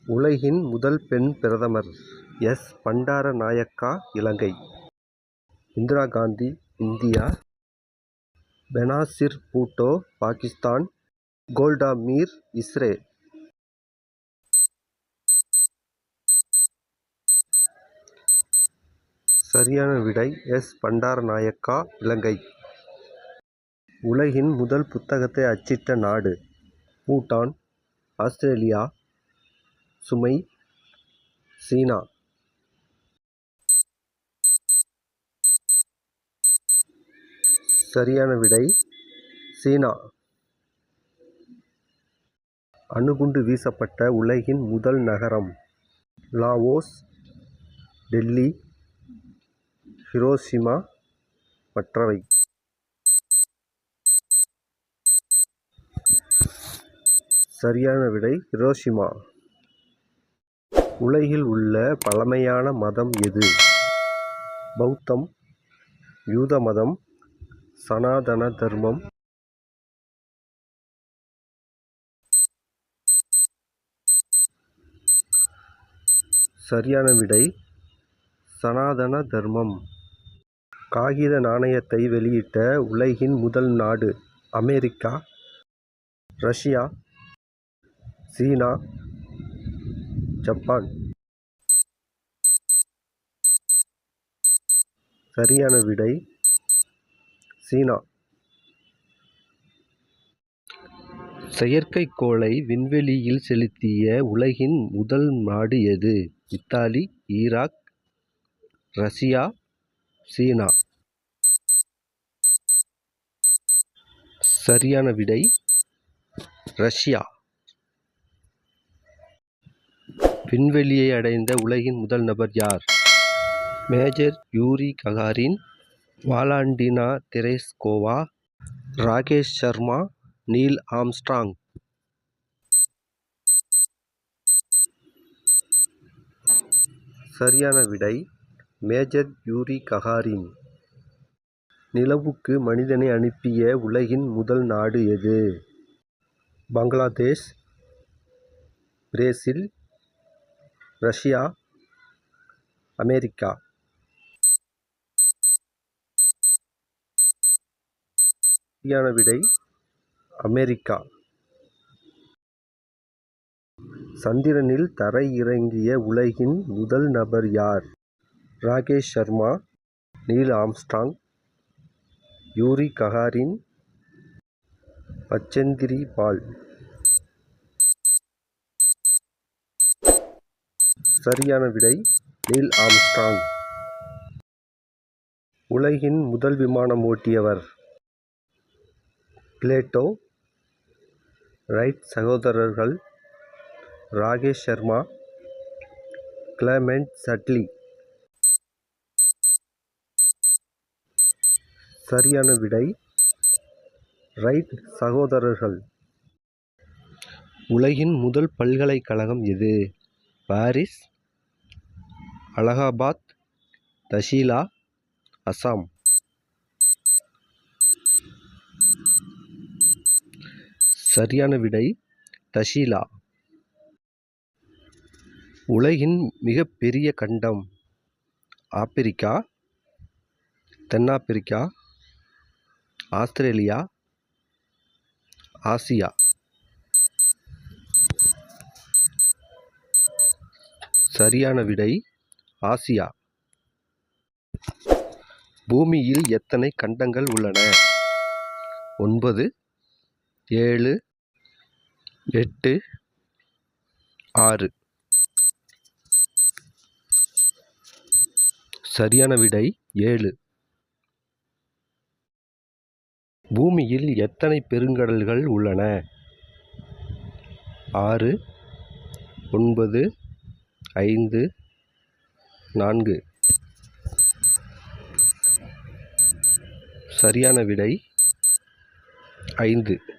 உலகின் முதல் பெண் பிரதமர் எஸ். பண்டாரநாயக்கா இலங்கை. இந்திரா காந்தி இந்தியா. பெனாசிர் பூட்டோ பாகிஸ்தான். கோல்டா மீர் இஸ்ரேல். சரியான விடை எஸ். பண்டாரநாயக்கா இலங்கை. உலகின் முதல் புத்தகத்தை அச்சிட்ட நாடு பூட்டான். ஆஸ்திரேலியா. சுமை. சீனா. சரியான விடை சீனா. அணுகுண்டு வீசப்பட்ட உலகின் முதல் நகரம் லாவோஸ். டெல்லி. ஹிரோஷிமா. மற்றவை. சரியான விடை ஹிரோஷிமா. உலகில் உள்ள பழமையான மதம் எது? பௌத்தம். யூத மதம். சனாதன தர்மம். சரியான விடை சனாதன தர்மம். காகித நாணயத்தை வெளியிட்ட உலகின் முதல் நாடு அமெரிக்கா. ரஷ்யா. சீனா. ஜப்பான். சரியான விடை சீனா. செயற்கைக்கோளை விண்வெளியில் செலுத்திய உலகின் முதல் நாடு எது? இத்தாலி. ஈராக். ரஷ்யா. சீனா. சரியான விடை ரஷ்யா. விண்வெளியை அடைந்த உலகின் முதல் நபர் யார்? Major Yuri Gagarin. Valentina Tereshkova. Rakesh Sharma. Neil Armstrong. சரியான விடை மேஜர் யூரி ககாரின். நிலவுக்கு மனிதனை அனுப்பிய உலகின் முதல் நாடு எது? பங்களாதேஷ். பிரேசில். ரஷ்யா. அமெரிக்கா. சரியான விடை அமெரிக்கா. சந்திரனில் தரை இறங்கிய உலகின் முதல் நபர் யார்? Rakesh Sharma. Neil Armstrong. Yuri Gagarin. Bachendri Pal. சரியான விடை நீல் ஆம்ஸ்ட்ராங். உலகின் முதல் விமானம் ஓட்டியவர் பிளேட்டோ. ரைட் சகோதரர்கள். ராகேஷ் சர்மா. Clement Attlee. சரியான விடை ரைட் சகோதரர்கள். உலகின் முதல் பல்கலைக்கழகம் எது? பாரிஸ். அலகாபாத். தஷீலா. அசாம். சரியான விடை தஷீலா. உலகின் மிகப்பெரிய கண்டம் ஆப்பிரிக்கா. தென்னாப்பிரிக்கா. ஆஸ்திரேலியா. ஆசியா. சரியான விடை ஆசியா. பூமியில் எத்தனை கண்டங்கள் உள்ளன? 9, 7, 8, 6. சரியான விடை 7. பூமியில் எத்தனை பெருங்கடல்கள் உள்ளன? 6, 9, 5, 4. சரியான விடை 5.